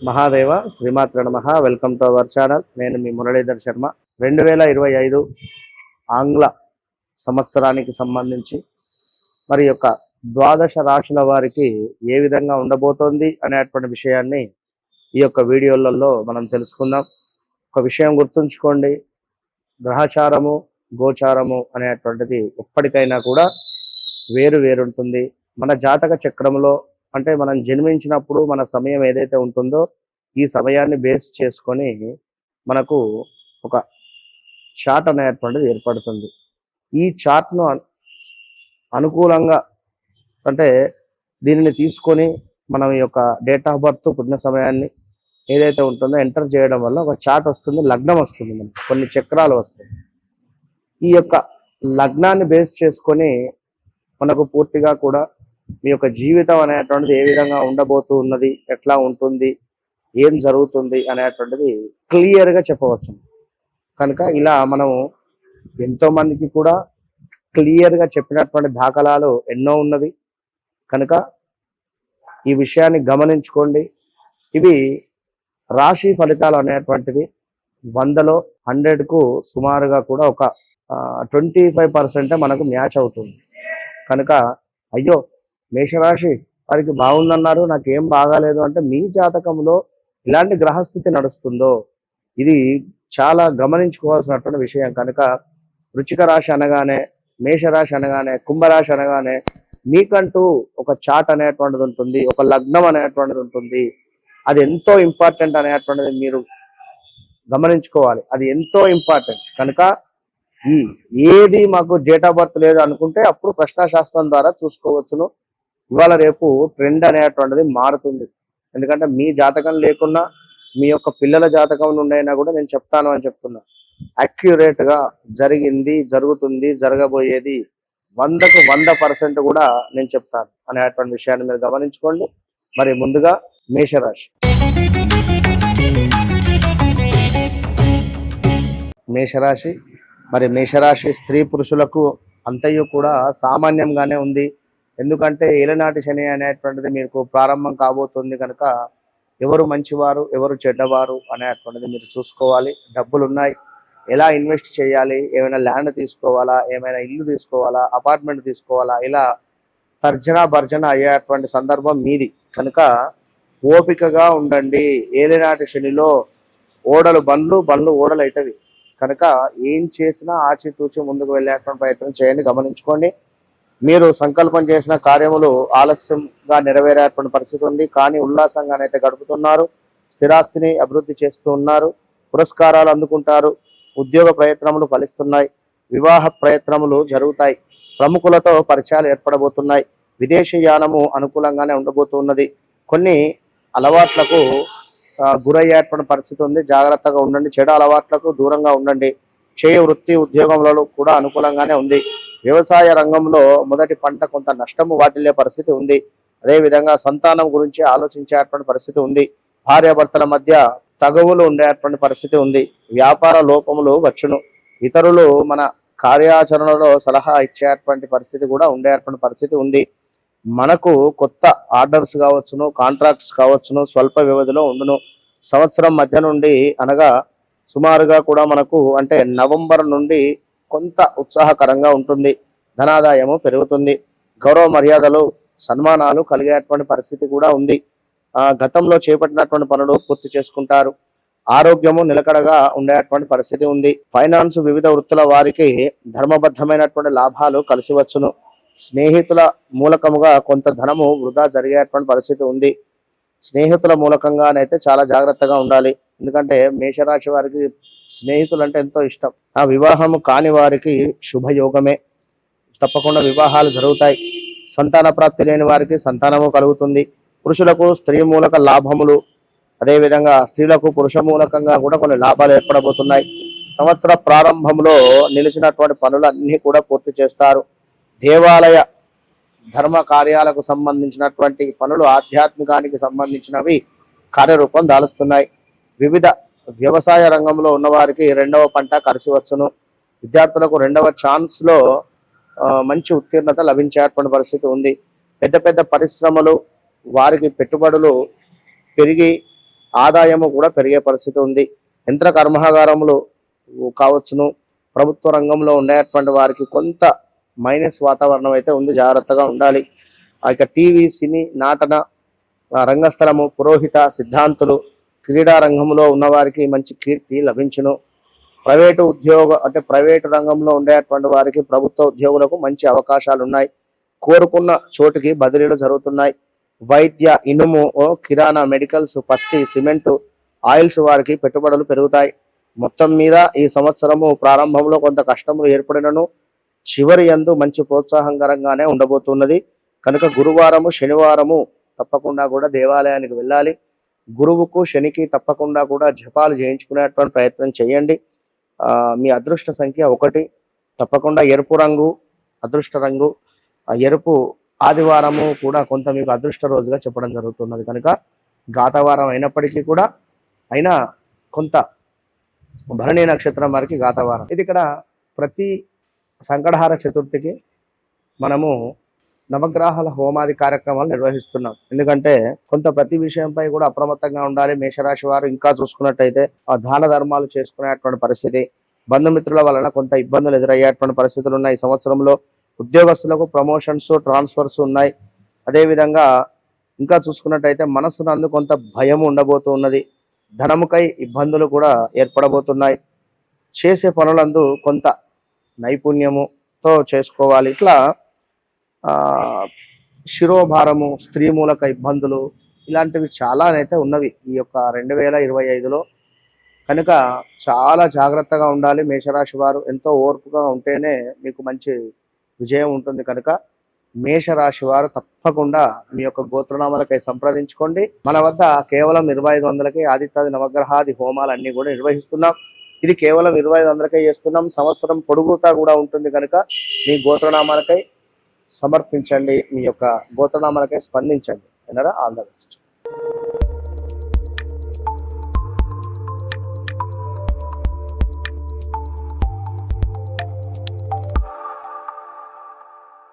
మహాదేవ శ్రీమాత్ర నమః. Welcome to our channel. నేను మీ మురళీధర్ శర్మ. 2025 ఆంగ్ల సంవత్సరానికి సంబంధించి మరి యొక్క ద్వాదశ రాశుల వారికి ఏ విధంగా ఉండబోతోంది అనేటువంటి విషయాన్ని ఈ యొక్క వీడియోలలో మనం తెలుసుకుందాం. ఒక విషయం గుర్తుంచుకోండి, గ్రహచారము గోచారము అనేటువంటిది ఎప్పటికైనా కూడా వేరు వేరుంటుంది. మన జాతక చక్రంలో అంటే మనం జన్మించినప్పుడు మన సమయం ఏదైతే ఉంటుందో ఈ సమయాన్ని బేస్ చేసుకొని మనకు ఒక చార్ట్ అనేటువంటిది ఏర్పడుతుంది. ఈ చార్ట్ను అనుకూలంగా అంటే దీనిని తీసుకొని మనం ఈ యొక్క డేట్ ఆఫ్ బర్త్ పుట్టిన సమయాన్ని ఏదైతే ఉంటుందో ఎంటర్ చేయడం వల్ల ఒక చార్ట్ వస్తుంది, లగ్నం వస్తుంది, మనకు కొన్ని చక్రాలు వస్తాయి. ఈ యొక్క లగ్నాన్ని బేస్ చేసుకొని మనకు పూర్తిగా కూడా మీ యొక్క జీవితం అనేటువంటిది ఏ విధంగా ఉండబోతూ ఉన్నది, ఎట్లా ఉంటుంది, ఏం జరుగుతుంది అనేటువంటిది క్లియర్గా చెప్పవచ్చు. కనుక ఇలా మనము ఎంతో మందికి కూడా క్లియర్గా చెప్పినటువంటి దాఖలాలు ఎన్నో ఉన్నవి. కనుక ఈ విషయాన్ని గమనించుకోండి. ఇవి రాశి ఫలితాలు అనేటువంటివి 100లో 100కు సుమారుగా కూడా ఒక 25% మనకు మ్యాచ్ అవుతుంది. కనుక అయ్యో మేషరాశి వారికి బాగుందన్నారు, నాకేం బాగాలేదు అంటే మీ జాతకంలో ఇలాంటి గ్రహస్థితి నడుస్తుందో ఇది చాలా గమనించుకోవాల్సినటువంటి విషయం. కనుక వృశ్చిక రాశి అనగానే, మేషరాశి అనగానే, కుంభరాశి అనగానే మీకంటూ ఒక చార్ట్ అనేటువంటిది ఉంటుంది, ఒక లగ్నం అనేటువంటిది ఉంటుంది. అది ఎంతో ఇంపార్టెంట్ అనేటువంటిది మీరు గమనించుకోవాలి. అది ఎంతో ఇంపార్టెంట్. కనుక ఏది మాకు డేట్ ఆఫ్ బర్త్ లేదు అనుకుంటే అప్పుడు ప్రశ్నాశాస్త్రం ద్వారా చూసుకోవచ్చును. ఇవాళ రేపు ట్రెండ్ అనేటువంటిది మారుతుంది. ఎందుకంటే మీ జాతకం లేకున్నా మీ యొక్క పిల్లల జాతకం నుండి అయినా కూడా నేను చెప్తాను అని చెప్తున్నా. అక్యురేట్గా జరిగింది, జరుగుతుంది, జరగబోయేది 100కు 100% కూడా నేను చెప్తాను అనేటువంటి విషయాన్ని మీరు గమనించుకోండి. మరి ముందుగా మేషరాశి. మేషరాశి మరి మేషరాశి స్త్రీ పురుషులకు అంతయు కూడా సామాన్యంగానే ఉంది. ఎందుకంటే ఏలనాటి శని అనేటువంటిది మీకు ప్రారంభం కాబోతుంది. కనుక ఎవరు మంచివారు ఎవరు చెడ్డవారు అనేటువంటిది మీరు చూసుకోవాలి. డబ్బులు ఉన్నాయి, ఎలా ఇన్వెస్ట్ చేయాలి, ఏమైనా ల్యాండ్ తీసుకోవాలా, ఏమైనా ఇల్లు తీసుకోవాలా, అపార్ట్మెంట్ తీసుకోవాలా, ఇలా తర్జన భర్జన అయ్యేటువంటి సందర్భం మీది. కనుక ఓపికగా ఉండండి. ఏలినాటి శనిలో ఓడలు బండ్లు, బండ్లు ఓడలు అవుతాయి. కనుక ఏం చేసినా ఆచితూచి ముందుకు వెళ్ళేటువంటి ప్రయత్నం చేయండి. గమనించుకోండి, మీరు సంకల్పం చేసిన కార్యములు ఆలస్యంగా నెరవేరేటువంటి పరిస్థితి ఉంది, కానీ ఉల్లాసంగానైతే గడుపుతున్నారు. స్థిరాస్తిని అభివృద్ధి చేస్తూ ఉన్నారు. పురస్కారాలు అందుకుంటారు. ఉద్యోగ ప్రయత్నములు ఫలిస్తున్నాయి. వివాహ ప్రయత్నములు జరుగుతాయి. ప్రముఖులతో పరిచయాలు ఏర్పడబోతున్నాయి. విదేశీ యానము అనుకూలంగానే ఉండబోతున్నది. కొన్ని అలవాట్లకు గురయ్యేటువంటి పరిస్థితి ఉంది. జాగ్రత్తగా ఉండండి. చెడు అలవాట్లకు దూరంగా ఉండండి. చేయ వృత్తి ఉద్యోగంలో కూడా అనుకూలంగానే ఉంది. వ్యవసాయ రంగంలో మొదటి పంట కొంత నష్టము వాటిల్లే పరిస్థితి ఉంది. అదేవిధంగా సంతానం గురించి ఆలోచించేటువంటి పరిస్థితి ఉంది. భార్యాభర్తల మధ్య తగవులు ఉండేటువంటి పరిస్థితి ఉంది. వ్యాపార లోపములు వచ్చును. ఇతరులు మన కార్యాచరణలో సలహా ఇచ్చేటువంటి పరిస్థితి కూడా ఉండేటువంటి పరిస్థితి ఉంది. మనకు కొత్త ఆర్డర్స్ కావచ్చును, కాంట్రాక్ట్స్ కావచ్చును, స్వల్ప వ్యవధిలో ఉండును. సంవత్సరం మధ్య నుండి అనగా సుమారుగా కూడా మనకు అంటే నవంబర్ నుండి కొంత ఉత్సాహకరంగా ఉంటుంది. ధనాదాయము పెరుగుతుంది. గౌరవ మర్యాదలు, సన్మానాలు కలిగేటువంటి పరిస్థితి కూడా ఉంది. గతంలో చేపట్టినటువంటి పనులు పూర్తి చేసుకుంటారు. ఆరోగ్యము నిలకడగా ఉండేటువంటి పరిస్థితి ఉంది. ఫైనాన్స్, వివిధ వృత్తుల వారికి ధర్మబద్ధమైనటువంటి లాభాలు కలిసి వచ్చును. స్నేహితుల మూలకముగా కొంత ధనము వృధా జరిగేటువంటి పరిస్థితి ఉంది. స్నేహితుల మూలకంగానైతే చాలా జాగ్రత్తగా ఉండాలి. ఎందుకంటే మేషరాశి వారికి స్నేహితులు అంటే ఎంతో ఇష్టం. ఆ వివాహము కాని వారికి శుభయోగమే, తప్పకుండా వివాహాలు జరుగుతాయి. సంతాన ప్రాప్తి లేని వారికి సంతానము కలుగుతుంది. పురుషులకు స్త్రీ మూలక లాభములు, అదేవిధంగా స్త్రీలకు పురుష మూలకంగా కూడా కొన్ని లాభాలు ఏర్పడబోతున్నాయి. సంవత్సర ప్రారంభంలో నిలిచినటువంటి పనులన్నీ కూడా పూర్తి చేస్తారు. దేవాలయ ధర్మ కార్యాలకు సంబంధించినటువంటి పనులు, ఆధ్యాత్మికానికి సంబంధించినవి కార్యరూపం దాలుస్తున్నాయి. వివిధ వ్యవసాయ రంగంలో ఉన్నవారికి రెండవ పంట కలిసి వచ్చును. విద్యార్థులకు రెండవ ఛాన్స్లో మంచి ఉత్తీర్ణత లభించేటువంటి పరిస్థితి ఉంది. పెద్ద పెద్ద పరిశ్రమలు వారికి పెట్టుబడులు పెరిగి ఆదాయము కూడా పెరిగే పరిస్థితి ఉంది. యంత్ర కర్మాగారములు కావచ్చును, ప్రభుత్వ రంగంలో ఉండేటువంటి వారికి కొంత మైనస్ వాతావరణం అయితే ఉంది, జాగ్రత్తగా ఉండాలి. ఇక టీవీ, సినీ, నాటన రంగస్థలము, పురోహిత, సిద్ధాంతులు, క్రీడా రంగంలో ఉన్నవారికి మంచి కీర్తి లభించును. ప్రైవేటు ప్రైవేటు రంగంలో ఉండేటువంటి వారికి ప్రభుత్వ ఉద్యోగులకు మంచి అవకాశాలు ఉన్నాయి. కోరుకున్న చోటుకి బదిలీలు జరుగుతున్నాయి. వైద్య, ఇనుము, కిరాణా, మెడికల్స్, పత్తి, సిమెంటు, ఆయిల్స్ వారికి పెట్టుబడులు పెరుగుతాయి. మొత్తం మీద ఈ సంవత్సరము ప్రారంభంలో కొంత కష్టములు ఏర్పడినను చివరి యందు మంచి ప్రోత్సాహకరంగానే ఉండబోతున్నది. కనుక గురువారము, శనివారము తప్పకుండా కూడా దేవాలయానికి వెళ్ళాలి. గురువుకు, శనికి తప్పకుండా కూడా జపాలు చేయించుకునేటువంటి ప్రయత్నం చేయండి. మీ అదృష్ట సంఖ్య 1. తప్పకుండా ఎరుపు రంగు అదృష్ట రంగు. ఎరుపు ఆదివారము కూడా కొంత మీకు అదృష్ట రోజుగా చెప్పడం జరుగుతున్నది. కనుక గాతవారం అయినప్పటికీ కూడా అయినా కొంత భరణి నక్షత్రం వారికి గాతవారం. ఇది ఇక్కడ ప్రతి సంకటహార చతుర్థికి మనము నవగ్రహాల హోమాది కార్యక్రమాలు నిర్వహిస్తున్నాం. ఎందుకంటే కొంత ప్రతి విషయంపై కూడా అప్రమత్తంగా ఉండాలి. మేషరాశి వారు ఇంకా చూసుకున్నట్టయితే దాన ధర్మాలు చేసుకునేటువంటి పరిస్థితి, బంధుమిత్రుల వలన కొంత ఇబ్బందులు ఎదురయ్యేటువంటి పరిస్థితులు ఉన్నాయి. ఈ సంవత్సరంలో ఉద్యోగస్తులకు ప్రమోషన్స్, ట్రాన్స్ఫర్స్ ఉన్నాయి. అదేవిధంగా ఇంకా చూసుకున్నట్టయితే మనసునందు కొంత భయం ఉండబోతున్నది. ధనముకై ఇబ్బందులు కూడా ఏర్పడబోతున్నాయి. చేసే పనులందు కొంత నైపుణ్యముతో చేసుకోవాలి. ఇట్లా శిరోభారము, స్త్రీ మూలక ఇబ్బందులు ఇలాంటివి చాలానైతే ఉన్నవి ఈ యొక్క 2025లో. కనుక చాలా జాగ్రత్తగా ఉండాలి. మేషరాశి వారు ఎంతో ఓర్పుగా ఉంటేనే మీకు మంచి విజయం ఉంటుంది. కనుక మేషరాశి వారు తప్పకుండా మీ యొక్క గోత్రనామాలకై సంప్రదించుకోండి. మన వద్ద కేవలం 2500కే ఆదిత్యాది నవగ్రహాది హోమాలు అన్ని కూడా నిర్వహిస్తున్నాం. ఇది కేవలం 2500కే చేస్తున్నాం. సంవత్సరం పొడుగుతా కూడా ఉంటుంది. కనుక మీ గోత్రనామాలకై సమర్పించండి, మీ యొక్క గోత్రనామాలకై స్పందించండి. All the best.